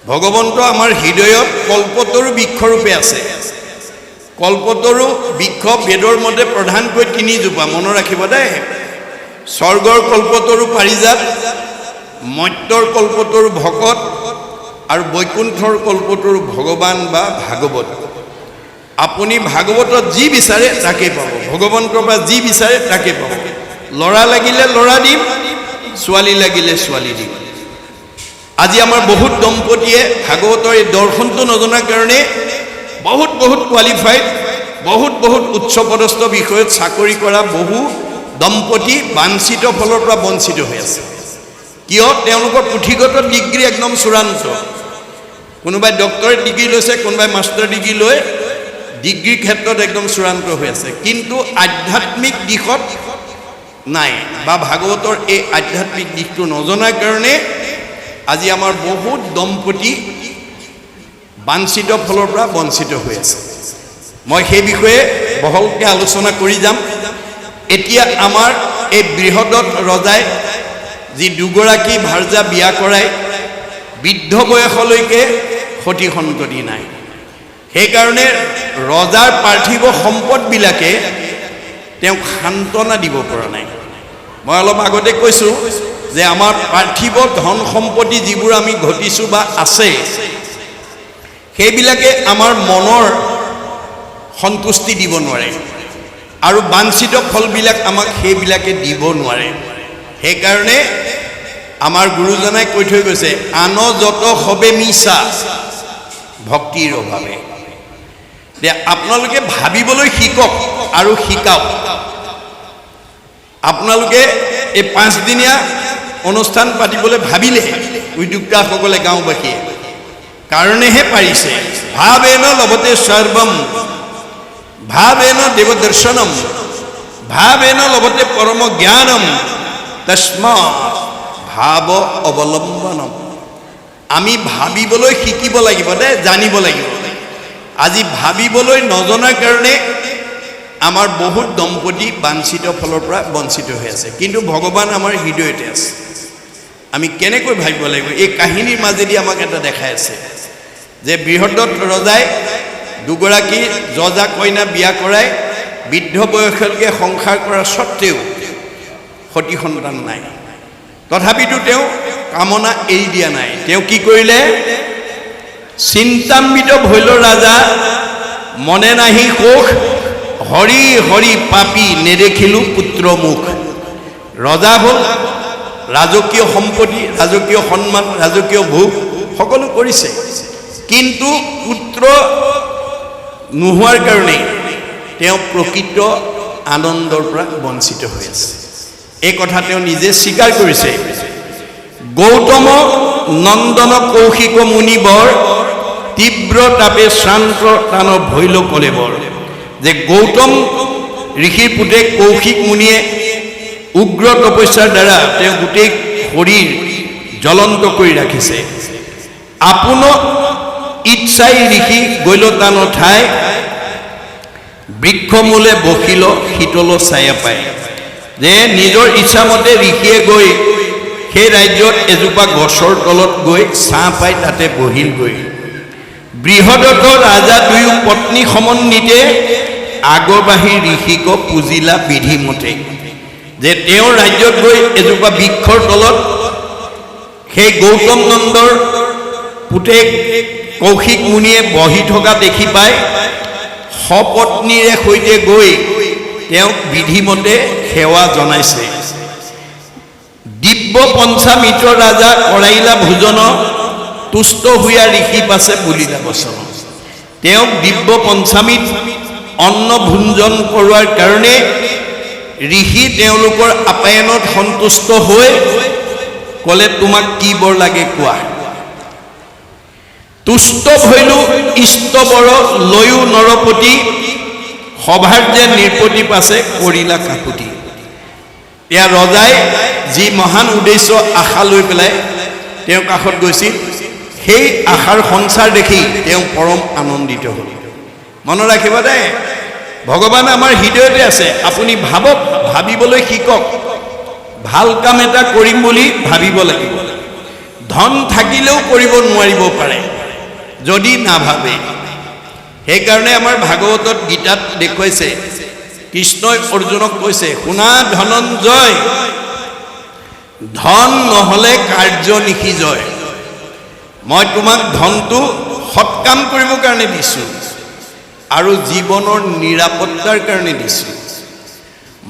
ভগৱন্ত আমাৰ হৃদয়ত কল্পতৰু বৃক্ষৰূপে আছে। কল্পতৰু বৃক্ষ বেদৰ মতে প্ৰধানকৈ 3 জোপা, মনত ৰাখিব দেই। স্বৰ্গৰ কল্পতৰু পাৰিজাত, মৰ্ত্যৰ কল্পতৰু ভকত আৰু বৈকুণ্ঠৰ কল্পতৰু ভগৱান বা ভাগৱত। আপুনি ভাগৱতত যি বিচাৰে তাকে পাব, ভগৱন্তৰ পৰা যি বিচাৰে তাকে পাব। ল'ৰা লাগিলে ল'ৰা দিম, ছোৱালী লাগিলে ছোৱালী দিম। আজি আমাৰ বহুত দম্পতীয়ে ভাগৱতৰ এই দৰ্শনটো নজনাৰ কাৰণে বহুত কোৱালিফাইড, বহুত উচ্চপদস্থ বিষয়ত চাকৰি কৰা বহু দম্পতী বাঞ্ছিত ফলৰ পৰা বঞ্চিত হৈ আছে। কিয়? তেওঁলোকৰ পুথিগত ডিগ্ৰী একদম চূড়ান্ত। কোনোবাই ডক্টৰেট ডিগ্ৰী লৈছে, কোনোবাই মাষ্টাৰ ডিগ্ৰী লৈ ডিগ্ৰীৰ ক্ষেত্ৰত একদম চূড়ান্ত হৈ আছে, কিন্তু আধ্যাত্মিক দিশত নাই বা ভাগৱতৰ এই আধ্যাত্মিক দিশটো নজনাৰ কাৰণে আজি আমাৰ বহুত দম্পতী বাঞ্ছিত ফলৰ পৰা বঞ্চিত হৈ আছে। মই সেই বিষয়ে বহলকৈ আলোচনা কৰি যাম। এতিয়া আমাৰ এই বৃহদত ৰজাই যি 2গৰাকী ভাৰ্যা বিয়া কৰাই বৃদ্ধ বয়সলৈকে সতী সন্ততি নাই। সেইকাৰণে ৰজাৰ পাৰ্থিৱ সম্পদবিলাকে তেওঁক সান্তনা দিব পৰা নাই। মই অলপ আগতে কৈছোঁ যে আমাৰ পাৰ্থিৱ ধন সম্পত্তি যিবোৰ আমি ঘটিছোঁ বা আছে, সেইবিলাকে আমাৰ মনৰ সন্তুষ্টি দিব নোৱাৰে আৰু বাঞ্ছিত ফলবিলাক আমাক সেইবিলাকে দিব নোৱাৰে। সেইকাৰণে আমাৰ গুৰুজনাই কৈ থৈ গৈছে, আন যত হবে মিছা ভক্তিৰ অভাৱে। আপোনালোকে ভাবিবলৈ শিকক আৰু শিকাওক। আপোনালোকে এই 5 দিনীয়া অনুষ্ঠান পাতিবলৈ ভাবিলে উদ্যোক্তাসকলে, গাঁওবাসীয়ে কাৰণেহে পাৰিছে। ভাৱেন লভতে সৰ্বম, ভাৱেন দেৱদৰ্শনম, ভাৱেন লভতে পৰম জ্ঞানম, তস্মাৎ ভাৱ অৱলম্বনম। আমি ভাবিবলৈ শিকিব লাগিব দে, জানিব লাগিব। আজি ভাবিবলৈ নজনাৰ কাৰণে আমাৰ বহুত দম্পতী বাঞ্ছিত ফলৰ পৰা বঞ্চিত হৈ আছে, কিন্তু ভগৱান আমাৰ হৃদয়তে আছে। আমি কেনেকৈ ভাবিব লাগিব? এই কাহিনীৰ মাজেদি আমাক এটা দেখাই আছে যে বৃহদত ৰজাই 2গৰাকী যজা কইনা বিয়া কৰাই বৃদ্ধ বয়সলৈকে সংসাৰ কৰাৰ স্বত্তেও সতী সন্তান নাই। তথাপিতো তেওঁ কামনা এৰি দিয়া নাই। তেওঁ কি কৰিলে? চিন্তাম্বিত ভৈল ৰাজা মনে নাহি সুখ, হৰি হৰি পাপী নেদেখিলো পুত্ৰ মুখ। ৰজা হ'ল, ৰাজকীয় সম্পত্তি, ৰাজকীয় সন্মান, ৰাজকীয় ভোগ সকলো কৰিছে, কিন্তু পুত্ৰ নোহোৱাৰ কাৰণে তেওঁ প্ৰকৃত আনন্দৰ পৰা বঞ্চিত হৈ আছে। এই কথা তেওঁ নিজে স্বীকাৰ কৰিছে। গৌতম নন্দন কৌশিক মুনিবৰ, তীব্ৰ তাপে শ্ৰান্ত টান ভৈল কলেবৰ। যে গৌতম ঋষিৰ পুতেক কৌশিক মুনিয়ে উগ্ৰ তপস্যাৰ দ্বাৰা তেওঁ গোটেই শৰীৰ জ্বলন্ত কৰি ৰাখিছে। আপোন ইচ্ছাই ঋষি গৈল টান ঠাই, বৃক্ষমূলে বহিল শীতল ছায়া পায়। যে নিজৰ ইচ্ছামতে ঋষিয়ে গৈ সেই ৰাজ্যত এজোপা গছৰ তলত গৈ ছাঁ পাই তাতে বহিলগৈ। বৃহদত ৰাজা 2 পত্নী সমন্বিতে, আগবাঢ়ি ঋষিক পুজিলা বিধিমতে। যে তেওঁৰ ৰাজ্যত গৈ এজোপা বৃক্ষৰ তলত সেই গৌতম নন্দৰ পুতেক কৌশিক মুনিয়ে বহি থকা দেখি পাই সপত্নীৰে সৈতে গৈ তেওঁক বিধিমতে সেৱা জনাইছে। দিব্য পঞ্চামৃত ৰাজা কৰাইলা ভোজন, তুষ্ট হোৱা ঋষি পাছে বুলিলা বচন। তেওঁক দিব্য পঞ্চামৃত অন্ন ভোজন কৰোৱাৰ কাৰণে ঋষি তেওঁলোকৰ আপ্যায়নত সন্তুষ্ট হৈ ক'লে, তোমাক কি বৰ লাগে কোৱা। তুষ্ট ভৈলো ইষ্টবৰ লৈও নৰপতি, সভাৰ যে নিৰ্পতি পাছে কৰিলা কাকুতি। এয়া ৰজাই যি মহান উদ্দেশ্য আশা লৈ পেলাই তেওঁৰ কাষত গৈছিল, সেই আশাৰ সঞ্চাৰ দেখি তেওঁ পৰম আনন্দিত হ'ল। মনত ৰাখিব দেই, ভগৱান আমাৰ হৃদয়তে আছে। আপুনি ভাবক, ভাবিবলৈ শিকক। ভাল কাম এটা কৰিম বুলি ভাবিব লাগিব। ধন থাকিলেও কৰিব নোৱাৰিব পাৰে যদি নাভাবে। সেইকাৰণে আমাৰ ভাগৱতত গীতাত দেখুৱাইছে, কৃষ্ণই অৰ্জুনক কৈছে, শুনা ধনঞ্জয়, ধন নহ'লে কাৰ্য নিশিজয়। মই তোমাক ধনটো সৎকাম কৰিবৰ কাৰণে দিছোঁ আৰু জীৱনৰ নিৰাপত্তাৰ কাৰণে দিছোঁ।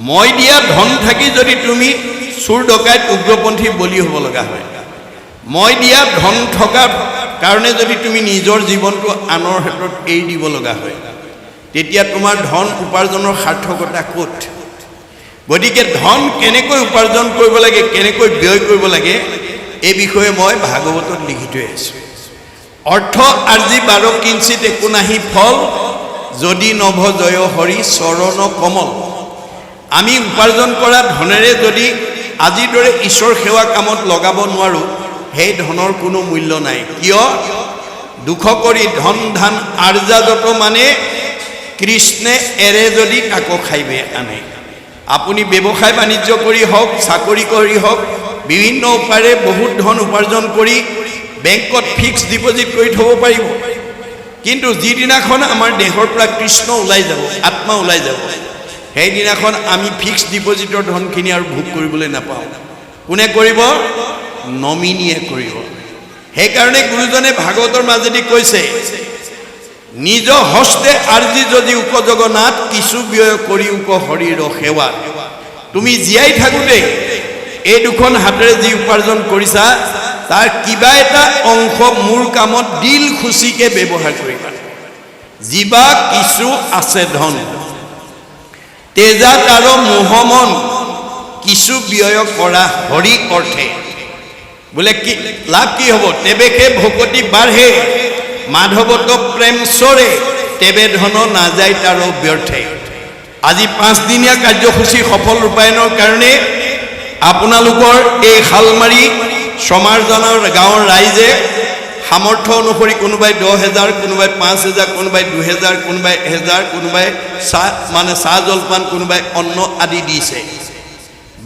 মই দিয়া ধন থাকি যদি তুমি চোৰ ডকাইত উগ্ৰপন্থী বলি হ'ব লগা হয়, মই দিয়া ধন থকাৰ কাৰণে যদি তুমি নিজৰ জীৱনটো আনৰ হাতত এৰি দিব লগা হয়, তেতিয়া তোমাৰ ধন উপাৰ্জনৰ সাৰ্থকতা ক'ত? গতিকে ধন কেনেকৈ উপাৰ্জন কৰিব লাগে, কেনেকৈ ব্যয় কৰিব লাগে, এই বিষয়ে মই ভাগৱতত লিখি থৈ আছোঁ। অৰ্থ আজি বাৰ কিঞ্চিত একো নাহি ফল, যদি নভ জয় হৰি চৰণ কমল। আমি উপাৰ্জন কৰা ধনেৰে যদি আজিৰ দৰে ঈশ্বৰ সেৱা কামত লগাব নোৱাৰোঁ, সেই ধনৰ কোনো মূল্য নাই। কিয়? দুখ কৰি ধন ধান আৰ্জা যত মানে, কৃষ্ণে এৰে যদি তাকো খাইবে আনে। আপুনি ব্যৱসায় বাণিজ্য কৰি হওক, চাকৰি কৰি হওক, বিভিন্ন উপায়েৰে বহুত ধন উপাৰ্জন কৰি বেংকত ফিক্সড ডিপজিট কৰি থ'ব পাৰিব, কিন্তু যিদিনাখন আমাৰ দেহৰ পৰা কৃষ্ণ ওলাই যাব, আত্মা ওলাই যাব, সেইদিনাখন আমি ফিক্সড ডিপজিটৰ ধনখিনি আৰু ভোগ কৰিবলৈ নাপাওঁ। কোনে কৰিব? নমিনীয়ে কৰিব। সেইকাৰণে গুৰুজনে ভাগৱতৰ মাজেদি কৈছে, নিজ হস্তে আৰ্জি যদি উপজগন্নাথ, কিছু ব্যয় কৰি উপ হৰিৰ সেৱা। তুমি জীয়াই থাকোঁতে এই দুখন হাতেৰে যি উপাৰ্জন কৰিছা, তাৰ কিবা এটা অংশ মোৰ কামত দিল খুচিকে ব্যৱহাৰ কৰিবা। জীৱা কিছু আছে ধন, তেজাত আৰু মোহমন, কিছু ব্যয় কৰা হৰি অৰ্থে। বোলে কি লাভ কি হ'ব? তেবেকে ভকতি বাঢ়ে, মাধৱত প্ৰেম চৰে, তেবে ধন নাযায় তাৰ ব্যৰ্থে। আজি 5 দিনীয়া কাৰ্যসূচী সফল ৰূপায়ণৰ কাৰণে আপোনালোকৰ এই শালমাৰী সমাজৰ গাঁৱৰ ৰাইজে সামৰ্থ্য অনুসৰি কোনোবাই 10,000, কোনোবাই 5,000, কোনোবাই 2,000, কোনোবাই 1,000, কোনোবাই চাহ জলপান, কোনোবাই অন্ন আদি দিছে।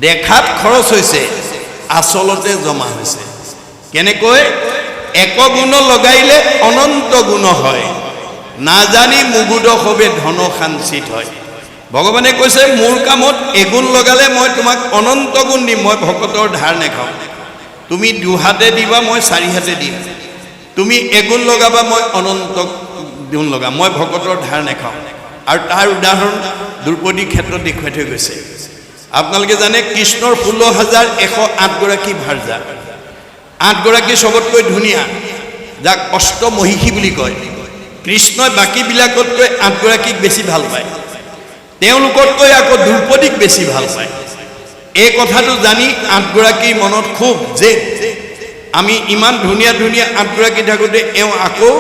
দেখাত খৰচ হৈছে, আচলতে জমা হৈছে। কেনেকৈ? এক গুণ লগাইলে অনন্ত গুণ হয়, নাজানি মুগুদ হবে ধন সাঞ্চিত হয়। ভগৱানে কৈছে, মোৰ কামত এগুণ লগালে মই তোমাক অনন্ত গুণ দিম। মই ভকতৰ ধাৰ নেখাওঁ। তুমি 2 হাতে দিবা, মই 4 হাতে দিম। তুমি এগুণ লগাবা, মই অনন্ত গুণ লগাম। মই ভকতৰ ধাৰ নেখাওঁ। আৰু তাৰ উদাহৰণ দ্ৰৌপদীৰ ক্ষেত্ৰত দেখুৱাই থৈ গৈছে। আপোনালোকে জানে, কৃষ্ণৰ 16,108 গৰাকী ভাৰ্যা, 8 গৰাকী চবতকৈ ধুনীয়া, যাক অষ্টমহিষী বুলি কয়। কৃষ্ণই বাকীবিলাকতকৈ 8 গৰাকীক বেছি ভাল পায়, তেওঁলোকতকৈ আকৌ দ্ৰৌপদীক বেছি ভাল পায়। এই কথাটো জানি 8 গৰাকীৰ মনত খুব যে আমি ইমান ধুনীয়া ধুনীয়া 8 গৰাকী থাকোঁতে এওঁ আকৌ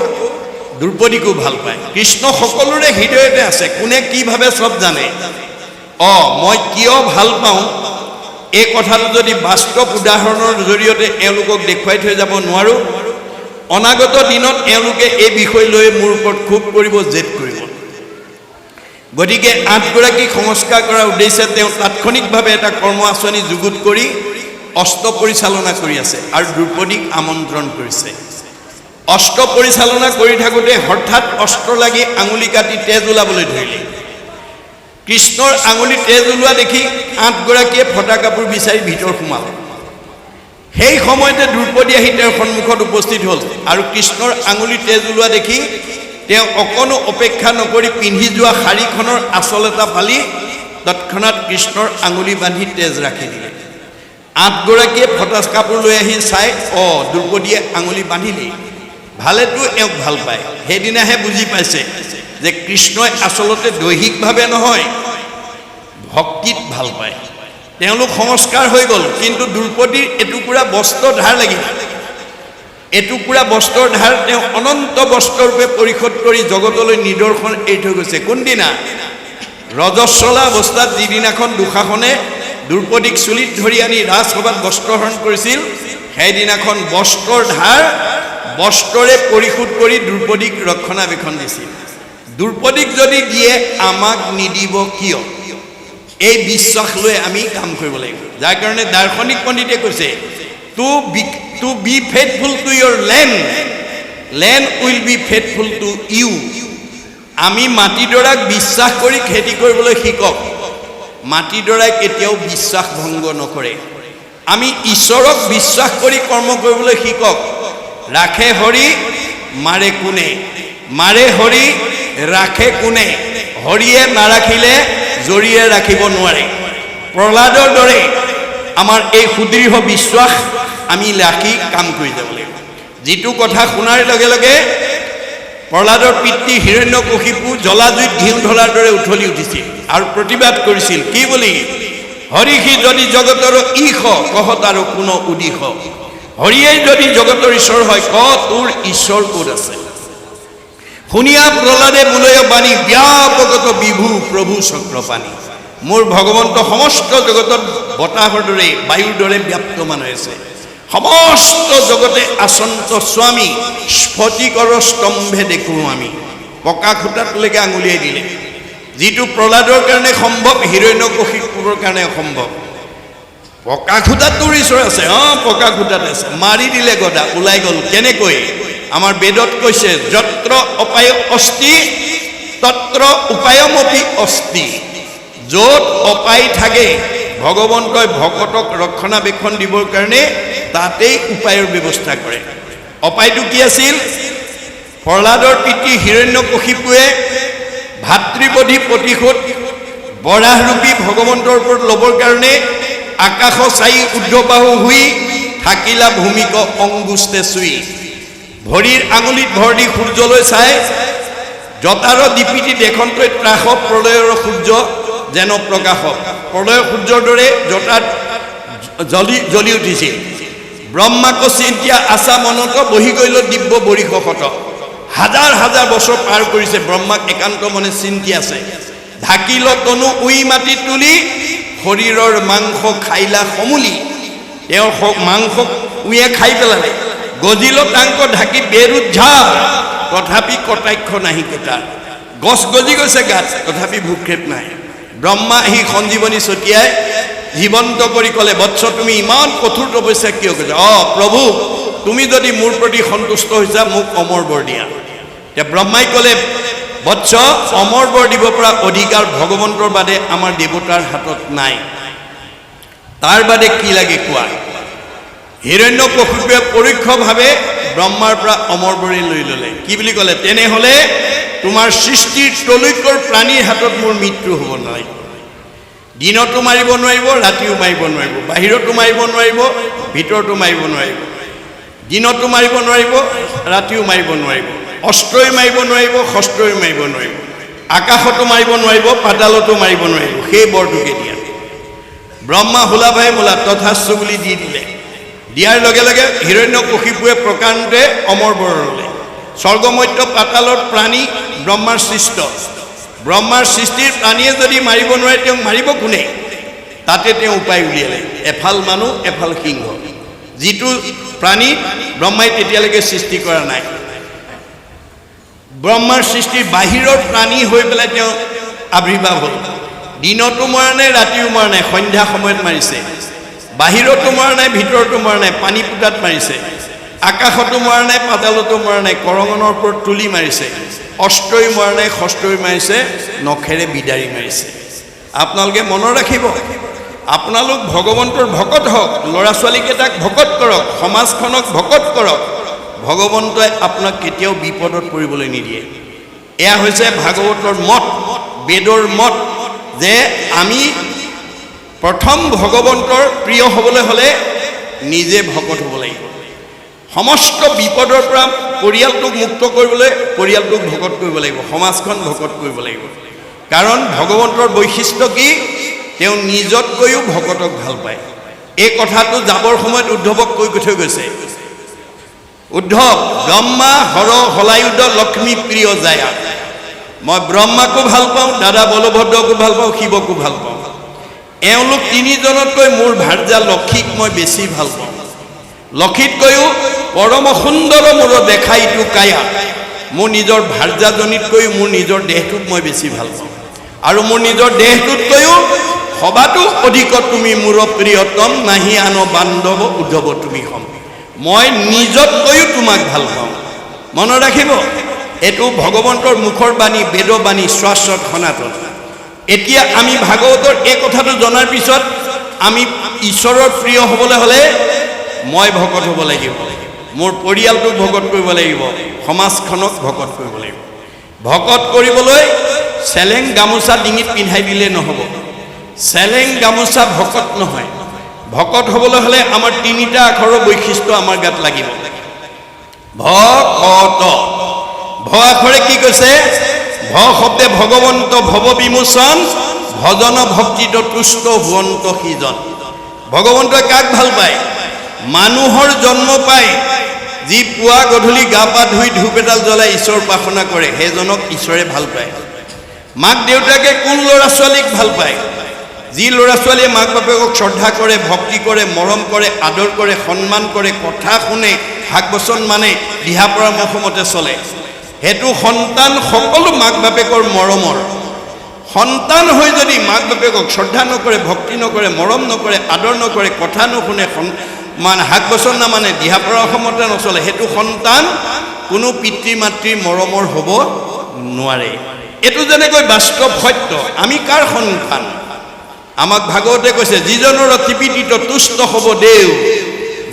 দ্ৰৌপদীকো ভাল পায়। কৃষ্ণ সকলোৰে হৃদয়তে আছে, কোনে কি ভাবে চব জানে। মই কিয় ভাল পাওঁ, এই কথাটো যদি বাস্তৱ উদাহৰণৰ জৰিয়তে এওঁলোকক দেখুৱাই থৈ যাব নোৱাৰোঁ, অনাগত দিনত এওঁলোকে এই বিষয় লৈ মোৰ ওপৰত ক্ষোভ কৰিব, জেদ কৰিব। গতিকে 8 গৰাকীক সংস্কাৰ কৰাৰ উদ্দেশ্যে তেওঁ তাৎক্ষণিকভাৱে এটা কৰ্ম আঁচনি যুগুত কৰি অস্ত্ৰ পৰিচালনা কৰি আছে আৰু দ্ৰৌপদীক আমন্ত্ৰণ কৰিছে। অস্ত্ৰ পৰিচালনা কৰি থাকোঁতে হঠাৎ অস্ত্ৰ লাগি আঙুলি কাটি তেজ ওলাবলৈ ধৰিলে। কৃষ্ণৰ আঙুলি তেজ ওলোৱা দেখি 8 গৰাকীয়ে ফটা কাপোৰ বিচাৰি ভিতৰ সোমালে। সেই সময়তে দ্ৰৌপদী আহি তেওঁৰ সন্মুখত উপস্থিত হ'ল আৰু কৃষ্ণৰ আঙুলি তেজ ওলোৱা দেখি তেওঁ অকণো অপেক্ষা নকৰি পিন্ধি যোৱা শাৰীখনৰ আঁচল এটা ফালি তৎক্ষণাৎ কৃষ্ণৰ আঙুলি বান্ধি তেজ ৰাখি দিলে। 8 গৰাকীয়ে ফটা কাপোৰ লৈ আহি চাই, দ্ৰৌপদীয়ে আঙুলি বান্ধিলেই, ভালেতো এওঁক ভাল পায়। সেইদিনাহে বুজি পাইছে যে কৃষ্ণই আচলতে দৈহিকভাৱে নহয়, ভক্তিত ভাল পায়। তেওঁলোক সংস্কাৰ হৈ গ'ল, কিন্তু দ্ৰৌপদীৰ এটুকুৰা বস্ত্ৰ ধাৰ লাগিল। এটুকুৰা বস্ত্ৰৰ ধাৰ তেওঁ অনন্ত বস্ত্ৰৰূপে পৰিশোধ কৰি জগতলৈ নিদৰ্শন এৰি থৈ গৈছে। কোনদিনা? ৰজস্বলা অৱস্থাত যিদিনাখন দুঃশাসনে দ্ৰৌপদীক চুলিত ধৰি আনি ৰাজসভাত বস্ত্ৰহৰণ কৰিছিল, সেইদিনাখন বস্ত্ৰৰ ধাৰ বস্ত্ৰৰে পৰিশোধ কৰি দ্ৰৌপদীক ৰক্ষণাবেক্ষণ দিছিল। দ্ৰৌপদীক যদি দিয়ে, আমাক নিদিব কিয়? এই বিশ্বাস লৈ আমি কাম কৰিব লাগিব। যাৰ কাৰণে দাৰ্শনিক পণ্ডিতে কৈছে, to be faithful to your land, land will be faithful to you. আমি মাটিডৰাক বিশ্বাস কৰি খেতি কৰিবলৈ শিকক। মাটিডৰাই কেতিয়াও বিশ্বাস ভংগ নকৰে। আমি ঈশ্বৰক বিশ্বাস কৰি কৰ্ম কৰিবলৈ শিকক। ৰাখে হৰি মাৰে কোনে, মাৰে হৰি ৰাখে কোনে, হৰিয়ে নাৰাখিলে জৰিয়ে ৰাখিব নোৱাৰে। প্ৰহ্লাদৰ দৰে আমাৰ এই সুদৃঢ় বিশ্বাস আমি ৰাখি কাম কৰি যাব লাগিব। যিটো কথা শুনাৰ লগে লগে প্ৰহ্লাদৰ পিতৃ হিৰণ্যকশিপু জলাজুইত ঘিউ ঢলাৰ দৰে উঠলি উঠিছিল আৰু প্ৰতিবাদ কৰিছিল। কি বুলি? হৰিহি যদি জগতৰ ঈশ কহ তাৰ কোনো উদিশ। হৰিয়েই যদি জগতৰ ঈশ্বৰ হয় ক তোৰ ঈশ্বৰ ক'ত আছে? শুনিয়া প্ৰহ্লাদে বোলয় বাণী ব্যাপকত বিভু প্ৰভু চক্ৰপাণী। মোৰ ভগৱন্ত সমস্ত জগতত বতাহৰ দৰে বায়ুৰ দৰে ব্যাপ্তমান হৈ আছে। সমস্ত জগতে আচন্ত স্বামী স্ফটিকৰ স্তম্ভে দেখোঁ আমি। পকা খুঁটাটোলৈকে আঙুলিয়াই দিলে। যিটো প্ৰহ্লাদৰ কাৰণে সম্ভৱ হিৰণ্যকশিপুৰ কাৰণে অসম্ভৱ। পকা খুঁটাত তোৰ ঈশ্বৰ আছে, পকা খুঁটাত আছে। মাৰি দিলে গদা, ওলাই গ'ল। কেনেকৈ? আমাৰ বেদত কৈছে যত্ৰ অপায় অস্তি তত্ৰ উপায়মপি অস্তি। য'ত অপায় থাকে ভগৱন্তই ভকতক ৰক্ষণাবেক্ষণ দিবৰ কাৰণে তাতেই উপায়ৰ ব্যৱস্থা কৰে। অপায়টো কি আছিল? প্ৰহ্লাদৰ পিতৃ হিৰণ্যকশিপুৱে ভাতৃবধি প্ৰতিশোধ বৰাহৰূপী ভগৱন্তৰ ওপৰত ল'বৰ কাৰণে আকাশ চাই ঊৰ্ধ্ববাহু হুই থাকিলা ভূমিক অংগুষ্টে চুই। ভৰিৰ আঙুলিত ভৰ দি সূৰ্যলৈ চাই জতাৰ দীপিতি দেখন্তই ত্ৰাস প্ৰলয়ৰ সূৰ্য যেন প্ৰকাশ। প্ৰলয় সূৰ্যৰ দৰে জটাত জ্বলি উঠিছিল। ব্ৰহ্মাক চিন্তিয়া আশা মনত বহি গ'ল দিব্য বৰিশত। হাজাৰ হাজাৰ বছৰ পাৰ কৰিছে, ব্ৰহ্মাক একান্ত মনে চিন্তি আছে। ঢাকিল তনু উই মাটি তুলি শৰীৰৰ মাংস খাইলা সমূলি। তেওঁৰ মাংস উয়ে খাই পেলালে। গজিল টাংক ঢাকি বেৰুজ্ঝা তথাপি কটাক্ষ নাহি কেটা। গছ গজি গৈছে গাত, তথাপি ভূক্ষেপ নাই। ব্ৰহ্মা আহি সঞ্জীৱনী ছটিয়াই জীৱন্ত কৰি ক'লে বৎস তুমি ইমান কঠোৰ তপস্যা কিয় কৰিছা? প্ৰভু তুমি যদি মোৰ প্ৰতি সন্তুষ্ট হৈছা মোক অমৰ বৰ দিয়া। এতিয়া ব্ৰহ্মাই ক'লে বৎস অমৰ বৰ দিব পৰা অধিকাৰ ভগৱন্তৰ বাদে আমাৰ দেৱতাৰ হাতত নাই। তাৰ বাদে কি লাগে কোৱা? হিৰণ্যকশিপুৱে পৰোক্ষভাৱে ব্ৰহ্মাৰ পৰা অমৰ বৰি লৈ ল'লে। কি বুলি ক'লে? তেনেহ'লে তোমাৰ সৃষ্টিৰ তলৈকৰ প্ৰাণীৰ হাতত মোৰ মৃত্যু হ'ব নালাগিব। দিনতো মাৰিব নোৱাৰিব, ৰাতিও মাৰিব নোৱাৰিব, বাহিৰতো মাৰিব নোৱাৰিব, ভিতৰতো মাৰিব নোৱাৰিব। দিনতো মাৰিব নোৱাৰিব, ৰাতিও মাৰিব নোৱাৰিব, অস্ত্ৰই মাৰিব নোৱাৰিব, শস্ত্ৰই মাৰিব নোৱাৰিব, আকাশতো মাৰিব নোৱাৰিব, পাতালতো মাৰিব নোৱাৰিব। সেই বৰটোকে দিয়া। ব্ৰহ্মা হোলা ভাই মোলা তথাস্তু বুলি দি দিলে। দিয়াৰ লগে লগে হিৰণ্যকশিপুৱে প্ৰকাণ্ডে অমৰ বৰ ল'লে। স্বৰ্গমধ্য পাতালৰ প্ৰাণী ব্ৰহ্মাৰ সৃষ্ট। ব্ৰহ্মাৰ সৃষ্টিৰ প্ৰাণীয়ে যদি মাৰিব নোৱাৰে তেওঁক মাৰিব কোনে? তাতে তেওঁ উপায় উলিয়ালে। এফাল মানুহ এফাল সিংহ। যিটো প্ৰাণী ব্ৰহ্মাই তেতিয়ালৈকে সৃষ্টি কৰা নাই। ব্ৰহ্মাৰ সৃষ্টিৰ বাহিৰৰ প্ৰাণী হৈ পেলাই তেওঁ আৱিৰ্ভাৱ হ'ল। দিনতো মৰা নাই, ৰাতিও মৰা নাই, সন্ধ্যা সময়ত মাৰিছে। বাহিৰতো মৰা নাই, ভিতৰতো মৰা নাই, পানী পোতাত মাৰিছে। আকাশতো মৰা নাই, পাতালতো মৰা নাই, কৰঙনৰ ওপৰত তুলি মাৰিছে। অস্ত্ৰই মৰা নাই, শস্ত্ৰই মাৰিছে, নখেৰে বিদাৰি মাৰিছে। আপোনালোকে মনত ৰাখিব, আপোনালোক ভগৱন্তৰ ভকত হওক, ল'ৰা ছোৱালীকেইটাক ভকত কৰক, সমাজখনক ভকত কৰক। ভগৱন্তই আপোনাক কেতিয়াও বিপদত পৰিবলৈ নিদিয়ে। এয়া হৈছে ভাগৱতৰ মত, বেদৰ মত, যে আমি প্ৰথম ভগৱন্তৰ প্ৰিয় হ'বলৈ হ'লে নিজে ভকত হ'ব লাগিব। সমস্ত বিপদৰ পৰা পৰিয়ালটোক মুক্ত কৰিবলৈ পৰিয়ালটোক ভকত কৰিব লাগিব, সমাজখন ভকত কৰিব লাগিব। কাৰণ ভগৱন্তৰ বৈশিষ্ট্য কি? তেওঁ নিজতকৈও ভকতক ভাল পায়। এই কথাটো যাবৰ সময়ত উদ্ধৱক কৈ থৈ গৈছে। উদ্ধৱ, ব্ৰহ্মা হৰ হলায়ুধ লক্ষ্মী প্ৰিয় জায়া। মই ব্ৰহ্মাকো ভাল পাওঁ, দাদা বলভদ্ৰকো ভাল পাওঁ, শিৱকো ভাল পাওঁ। এওঁলোক তিনিজনতকৈ মোৰ ভাৰ্যা লক্ষীক মই বেছি ভাল পাওঁ। লক্ষীতকৈও পৰম সুন্দৰ মোৰ দেখাইটো কায়া। মোৰ নিজৰ ভাৰ্যাজনীতকৈও মোৰ নিজৰ দেহটোক মই বেছি ভাল পাওঁ। আৰু মোৰ নিজৰ দেহটোতকৈও সবাতো অধিক তুমি মোৰ প্ৰিয়তম নাহি আন বান্ধৱ উদ্ধৱ তুমি হম মই নিজতকৈও তোমাক ভাল পাওঁ মনত ৰাখিব এটো ভগৱন্তৰ মুখৰ বাণী বেদৰ বাণী শাশ্বত সনাতন এতিয়া আমি ভাগৱতৰ এই কথাটো জনাৰ পিছত আমি ঈশ্বৰৰ প্ৰিয় হ'বলৈ হ'লে মই ভকত হ'ব লাগিব মোৰ পৰিয়ালটোক ভকত কৰিব লাগিব সমাজখনক ভকত কৰিব লাগিব ভকত কৰিবলৈ চেলেং গামোচা ডিঙিত পিন্ধাই দিলে নহ'ব চেলেং গামোচা ভকত নহয় ভকত হ'বলৈ হ'লে আমাৰ তিনিটা আখৰৰ বৈশিষ্ট্য আমাৰ গাত লাগিব ভকত ভ আখৰে কি কৈছে ভ শব্দে ভগৱন্ত ভৱ বিমোচন ভজন ভক্তিত তুষ্ট হুৱন্ত সিজন ভগৱন্তই কাক ভাল পায় মানুহৰ জন্ম পায় যি পুৱা গধূলি গা পা ধুই ধূপ এডাল জ্বলাই ঈশ্বৰ উপাসনা কৰে সেইজনক ঈশ্বৰে ভাল পায় মাক দেউতাকে কোন ল'ৰা ছোৱালীক ভাল পায় যি ল'ৰা ছোৱালীয়ে মাক বাপেকক শ্ৰদ্ধা কৰে ভক্তি কৰে মৰম কৰে আদৰ কৰে সন্মান কৰে কথা শুনে ভাগ বচন মানে দিহা পৰামৰ্শ মতে চলে হেতু সন্তান সকলো মাক বাপেকৰ মৰমৰ সন্তান হৈ যদি মাক বাপেকক শ্ৰদ্ধা নকৰে ভক্তি নকৰে মৰম নকৰে আদৰ নকৰে কথা নুশুনে মানে হাক বচন না মানে দিহা পৰামৰ্শ মতে নচলে হেতু সন্তান কোনো পিতৃ মাতৃৰ মৰমৰ হ'ব নোৱাৰে এটো যেনেকৈ বাস্তৱ সত্য আমি কাৰ সন্তান আমাক ভাগৱতে কৈছে যিজনৰ তৃপ্তিত তুষ্ট হ'ব দেও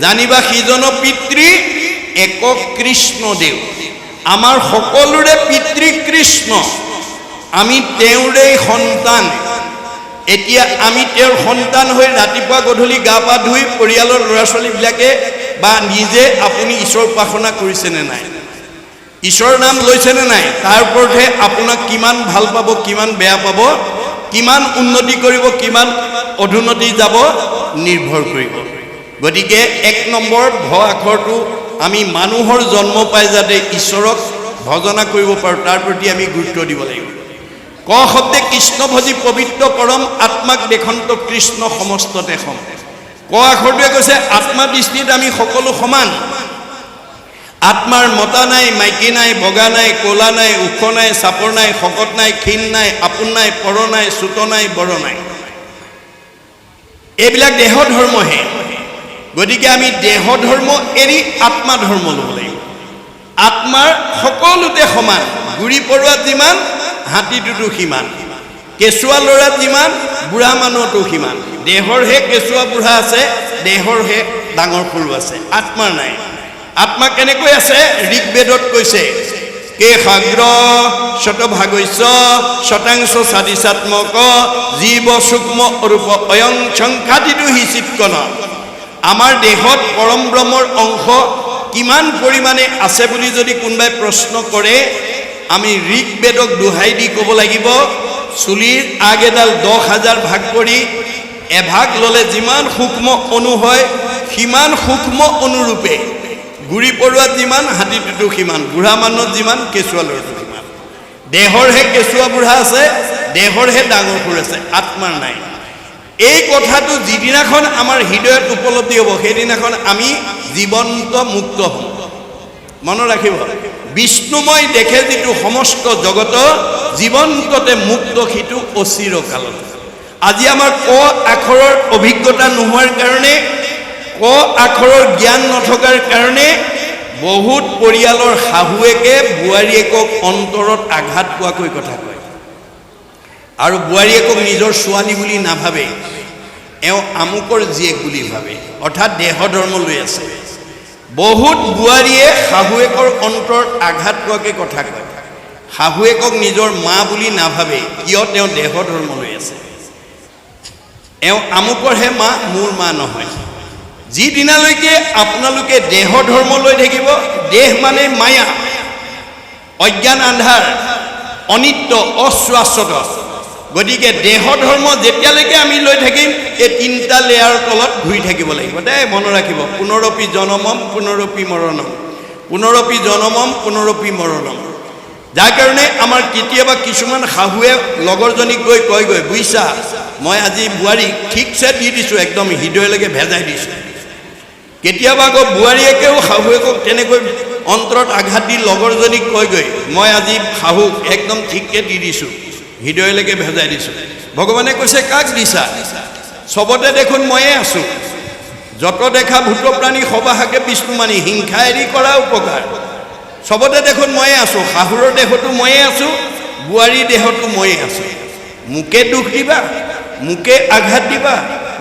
জানিবা সিজন পিতৃ একক কৃষ্ণ দেও আমাৰ সকলোৰে পিতৃ কৃষ্ণ আমি তেওঁৰে সন্তান এতিয়া আমি তেওঁৰ সন্তান হৈ ৰাতিপুৱা গধূলি গা পা ধুই পৰিয়ালৰ ল'ৰা ছোৱালীবিলাকে বা নিজে আপুনি ঈশ্বৰ উপাসনা কৰিছেনে নাই ঈশ্বৰৰ নাম লৈছেনে নাই তাৰ ওপৰতহে আপোনাক কিমান ভাল পাব কিমান বেয়া পাব কিমান উন্নতি কৰিব কিমান অধুনতি যাব নিৰ্ভৰ কৰিব গতিকে এক নম্বৰ ভ আখৰটো আমি মানুহৰ জন্ম পাই যাতে ঈশ্বৰক ভজনা কৰিব পাৰোঁ তাৰ প্ৰতি আমি গুৰুত্ব দিব লাগিব ক শব্দে কৃষ্ণ ভজি পবিত্ৰ পৰম আত্মাক দেখন্ত কৃষ্ণ সমস্ততে সম ক আখৰটোৱে কৈছে আত্মা দৃষ্টিত আমি সকলো সমান আত্মাৰ মতা নাই মাইকী নাই বগা নাই ক'লা নাই ওখ নাই চাপৰ নাই শকত নাই ক্ষীণ নাই আপোন নাই পৰ নাই চুত নাই বৰ নাই এইবিলাক দেহ ধৰ্মহে গতিকে আমি দেহ ধৰ্ম এৰি আত্মা ধৰ্ম ল'ব লাগিব আত্মাৰ সকলোতে সমান গুৰি পৰুৱাত যিমান হাতীটোতো সিমান কেঁচুৱা ল'ৰাত যিমান বুঢ়া মানুহতো সিমান দেহৰহে কেঁচুৱা বুঢ়া আছে দেহৰহে ডাঙৰ সৰু আছে আত্মাৰ নাই আত্মা কেনেকৈ আছে ঋগ্বেদত কৈছে কে সাগ্ৰ শতভাগস্য শতাংশ সাদিশাত্মক জীৱ সূক্ষ্ম অৰূপ অয়ং সংখ্যাতিটো হিচিৎকন আমাৰ দেহত পৰম ব্ৰহ্মৰ অংশ কিমান পৰিমাণে আছে বুলি যদি কোনোবাই প্ৰশ্ন কৰে আমি ঋগ্বেদক দোহাই দি ক'ব লাগিব চুলিৰ আগ এডাল 10,000 ভাগ কৰি এভাগ ল'লে যিমান সূক্ষ্ম অণু হয় সিমান সূক্ষ্ম অনুৰূপে গুৰি পৰুৱাত যিমান হাতীটোতো সিমান বুঢ়া মানুহত যিমান কেঁচুৱা ল'ৰাটো সিমান দেহৰহে কেঁচুৱা বুঢ়া আছে দেহৰহে ডাঙৰ সৰু আছে আত্মাৰ নাই এই কথাটো যিদিনাখন আমাৰ হৃদয়ত উপলব্ধি হ'ব সেইদিনাখন আমি জীৱন্ত মুক্ত হ'ম মনত ৰাখিব বিষ্ণুময় দেখে যিটো সমস্ত জগত জীৱন্ততে মুক্ত সিটো অচিৰকালত আজি আমাৰ ক আখৰৰ অভিজ্ঞতা নোহোৱাৰ কাৰণে ক আখৰৰ জ্ঞান নথকাৰ কাৰণে বহুত পৰিয়ালৰ শাহুৱেকে বোৱাৰীয়েকক অন্তৰত আঘাত পোৱাকৈ কথা কয় আৰু বোৱাৰীয়েকক নিজৰ ছোৱালী বুলি নাভাবে এওঁ আমুকৰ জীয়েক বুলি ভাবে অৰ্থাৎ দেহ ধৰ্ম লৈ আছে বহুত বোৱাৰীয়ে শাহুৱেকৰ অন্তৰত আঘাত পোৱাকৈ কথা কয় শাহুৱেকক নিজৰ মা বুলি নাভাবে কিয় তেওঁ দেহ ধৰ্ম লৈ আছে এওঁ আমুকৰহে মা মোৰ মা নহয় যিদিনালৈকে আপোনালোকে দেহ ধৰ্ম লৈ থাকিব দেহ মানে মায়া অজ্ঞান আন্ধাৰ অনিত্য অশ্বাশ্বত গতিকে দেহ ধৰ্ম যেতিয়ালৈকে আমি লৈ থাকিম এই তিনিটা লেয়াৰৰ তলত ঘূৰি থাকিব লাগিব দেই মনত ৰাখিব পুনৰপি জনমম পুনৰপি মৰণম পুনৰপি জনমম পুনৰপি মৰণম যাৰ কাৰণে আমাৰ কেতিয়াবা কিছুমান শাহুৱে লগৰজনীক গৈ কয়গৈ বুইছা মই আজি বোৱাৰীক ঠিকছে দি দিছোঁ একদম হৃদয়লৈকে ভেজাই দিছোঁ কেতিয়াবা আকৌ বোৱাৰীয়েকেও শাহুৱেকক তেনেকৈ অন্তৰত আঘাত দি লগৰজনীক কয়গৈ মই আজি শাহুক একদম ঠিককৈ দি দিছোঁ হৃদয়লৈকে ভেজাই দিছোঁ। ভগৱানে কৈছে কাক দিছা? চবতে দেখোন ময়ে আছোঁ। যত দেখা ভূত প্ৰাণী সবাহাকে বিষ্ণুমানী, হিংসা এৰি কৰা উপকাৰ। চবতে দেখোন ময়ে আছোঁ। শাহুৰৰ দেহতো ময়ে আছোঁ, বোৱাৰীৰ দেহতো ময়ে আছোঁ। মোকে দুখ দিবা, মোকে আঘাত দিবা,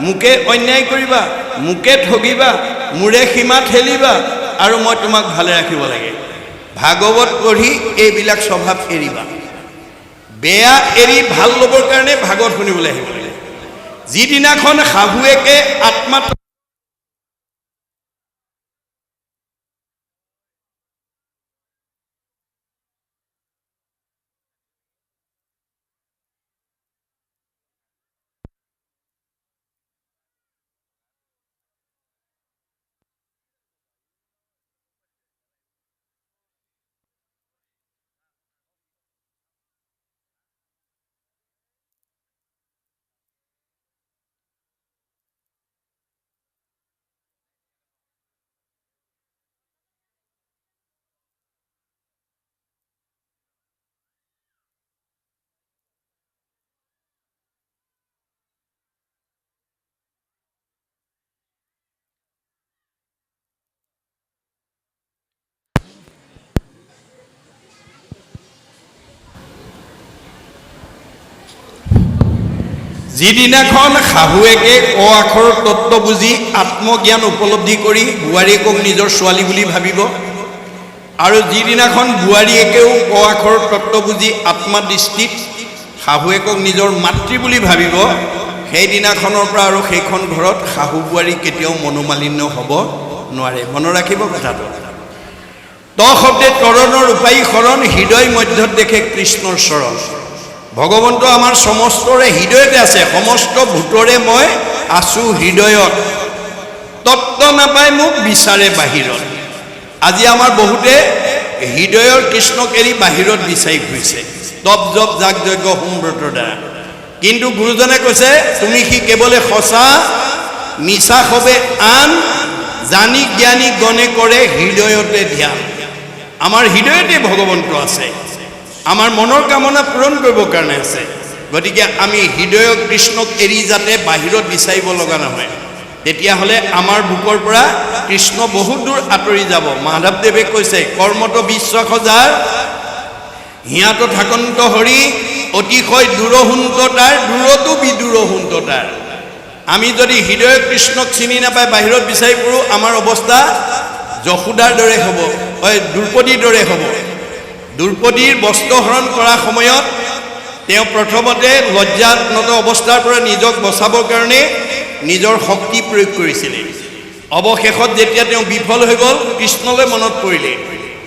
মোকে অন্যায় কৰিবা, মোকে ঠগিবা, মোৰে সীমা ঠেলিবা, আৰু মই তোমাক ভালে ৰাখিব লাগে। ভাগৱত পঢ়ি এইবিলাক স্বভাৱ এৰিবা। বেয়া এৰি ভাল ল'বৰ কাৰণে ভাগৱত শুনিবলৈ আহিব লাগে। যিদিনাখন শাহুৱেকে আত্মাত যিদিনাখন শাহুৱেকে ক আখৰৰ তত্ত্ব বুজি আত্মজ্ঞান উপলব্ধি কৰি বোৱাৰীয়েকক নিজৰ ছোৱালী বুলি ভাবিব, আৰু যিদিনাখন বোৱাৰীয়েকেও ক আখৰৰ তত্ত্ব বুজি আত্মদৃষ্টিত শাহুৱেকক নিজৰ মাতৃ বুলি ভাবিব, সেইদিনাখনৰ পৰা আৰু সেইখন ঘৰত শাহু বোৱাৰী কেতিয়াও মনোমালিন্য হ'ব নোৱাৰে। মনত ৰাখিব কথাটো। ত শব্দে তৰণৰ উপায়ী শৰণ, হৃদয় মধ্যত দেখে কৃষ্ণৰ চৰণ। ভগৱন্ত আমাৰ সমস্তৰে হৃদয়তে আছে। সমস্ত ভূতৰে মই আছোঁ হৃদয়ত, তত্ত্ব নাপায় মোক বিচাৰে বাহিৰত। আজি আমাৰ বহুতে হৃদয়ৰ কৃষ্ণক এৰি বাহিৰত বিচাৰি ফুৰিছে, তপ জপ যাগ যজ্ঞ হোম ব্ৰতৰ দ্বাৰা। কিন্তু গুৰুজনে কৈছে তুমি সি কেৱলে সঁচা, মিছা হবে আন, জানি জ্ঞানী গণে কৰে হৃদয়তে ধ্যান। আমাৰ হৃদয়তে ভগৱন্ত আছে, আমাৰ মনৰ কামনা পূৰণ কৰিবৰ কাৰণে আছে। গতিকে আমি হৃদয়ৰ কৃষ্ণক এৰি যাতে বাহিৰত বিচাৰিব লগা নহয়, তেতিয়াহ'লে আমাৰ বুকৰ পৰা কৃষ্ণ বহুত দূৰ আঁতৰি যাব। মাধৱদেৱে কৈছে কৰ্মত বিশ্বাস যাৰ, হিয়াত থাকন্ত হৰি, অতিশয় দূৰহুন্ত তাৰ, দূৰতো বিদূৰহুন্ত তাৰ। আমি যদি হৃদয়ৰ কৃষ্ণক চিনি নাপাই বাহিৰত বিচাৰি ফুৰোঁ, আমাৰ অৱস্থা যশোদাৰ দৰে হ'ব, দ্ৰৌপদীৰ দৰে হ'ব। দ্ৰৌপদীৰ বস্ত্ৰহৰণ কৰাৰ সময়ত তেওঁ প্ৰথমতে লজ্জানত অৱস্থাৰ পৰা নিজক বচাবৰ কাৰণে নিজৰ শক্তি প্ৰয়োগ কৰিছিলে। অৱশেষত যেতিয়া তেওঁ বিফল হৈ গ'ল, কৃষ্ণলৈ মনত পৰিলে,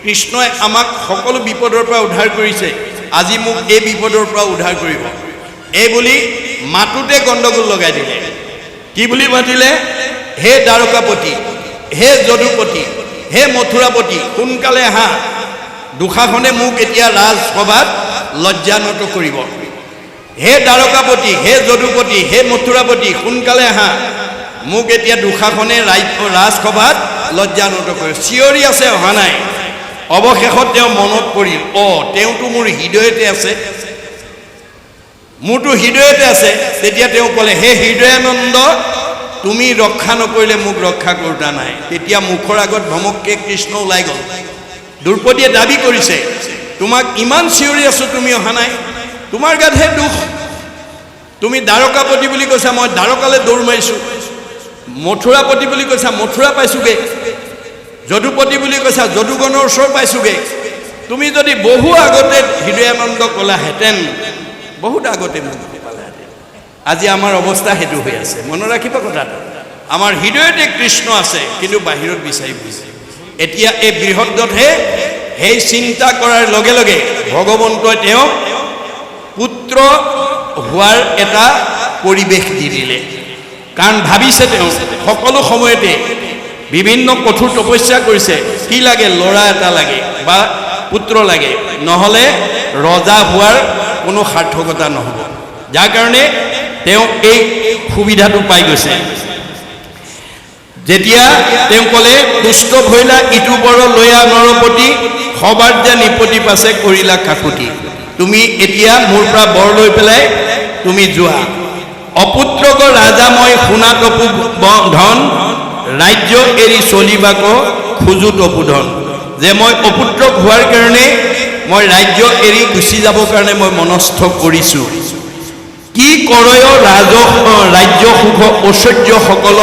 কৃষ্ণই আমাক সকলো বিপদৰ পৰা উদ্ধাৰ কৰিছে, আজি মোক এই বিপদৰ পৰা উদ্ধাৰ কৰিব। এই বুলি মাতোতে গণ্ডগোল লগাই দিলে। কি বুলি মাতিলে? হে দ্বাৰকাপতি, হে যদুপতি, হে মথুৰাপতি, সোনকালে আহা, দুঃশাসনে মোক এতিয়া ৰাজসভাত লজ্জানত কৰিব। হে দ্বাৰকাপতি, হে যদুপতি, হে মথুৰাপতি, সোনকালে আহা, মোক এতিয়া দুঃশাসনে ৰাজসভাত লজ্জানত কৰিব। চিঞৰি আছে, অহা নাই। অৱশেষত তেওঁ মনত পৰিল, তেওঁতো মোৰ হৃদয়তে আছে, মোৰতো হৃদয়তে আছে। তেতিয়া তেওঁ ক'লে, হে হৃদয়ানন্দ, তুমি ৰক্ষা নকৰিলে মোক ৰক্ষা কৰোঁতা নাই। তেতিয়া মুখৰ আগত ধমককে কৃষ্ণ ওলাই গ'ল। দ্ৰৌপদীয়ে দাবী কৰিছে, তোমাক ইমান চিঞৰি আছোঁ, তুমি অহা নাই, তোমাৰ গাতহে দুখ। তুমি দ্বাৰকাপতি বুলি কৈছা, মই দ্বাৰকালৈ দৌৰ মাৰিছোঁ। মথুৰাপতি বুলি কৈছা, মথুৰা পাইছোঁগৈ। যদুপতি বুলি কৈছা, যদুগণৰ ওচৰ পাইছোঁগৈ। তুমি যদি বহু আগতে হৃদয়ানন্দ ক'লাহেঁতেন, বহুত আগতে মোক পালাহেঁতেন। আজি আমাৰ অৱস্থা সেইটো হৈ আছে। মনত ৰাখিব কথাটো। আমাৰ হৃদয়তে কৃষ্ণ আছে, কিন্তু বাহিৰত বিচাৰি ফুৰিছে। এতিয়া এই বৃহদ্ৰথে সেই চিন্তা কৰাৰ লগে লগে ভগৱন্তই তেওঁক পুত্ৰ হোৱাৰ এটা পৰিৱেশ দি দিলে। কাৰণ ভাবিছে তেওঁ সকলো সময়তে বিভিন্ন কঠোৰ তপস্যা কৰিছে, কি লাগে? ল'ৰা এটা লাগে বা পুত্ৰ লাগে, নহ'লে ৰজা হোৱাৰ কোনো সাৰ্থকতা নহ'ব। যাৰ কাৰণে তেওঁ এই সুবিধাটো পাই গৈছে। যেতিয়া তেওঁ ক'লে, দুষ্ট ভৈলা ইটো বৰ লৈয়া নৰপতি, সবাৰ যে নিপতি পাছে কৰিলা কাকুতি। তুমি এতিয়া মোৰ পৰা বৰ লৈ পেলাই তুমি যোৱা অপুত্ৰক ৰাজা মই সোণা তপু ধন ৰাজ্য এৰি চলিবাক খোজো তপুধন যে মই অপুত্ৰক হোৱাৰ কাৰণে মই ৰাজ্য এৰি গুচি যাবৰ কাৰণে মই মনস্থ কৰিছোঁ কি কৰয় ৰাজ্য সুখ ঐশ্বৰ্য সকল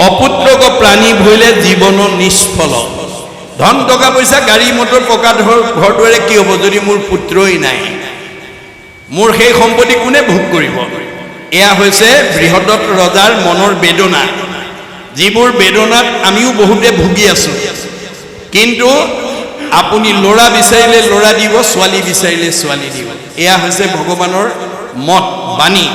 অপুত্ৰক প্ৰাণী ভৰিলে জীৱন নিষ্ফল ধন টকা পইচা গাড়ী মটৰ পকা ঘৰ দুৱাৰে কি হ'ব যদি মোৰ পুত্ৰই নাই মোৰ সেই সম্পত্তি কোনে ভোগ কৰিব এয়া হৈছে বৃহদত্ত ৰজাৰ মনৰ বেদনা যিবোৰ বেদনাত আমিও বহুতে ভুগি আছোঁ কিন্তু আপুনি ল'ৰা বিচাৰিলে ল'ৰা দিব ছোৱালী বিচাৰিলে ছোৱালী দিব এয়া হৈছে ভগৱানৰ মত বাণী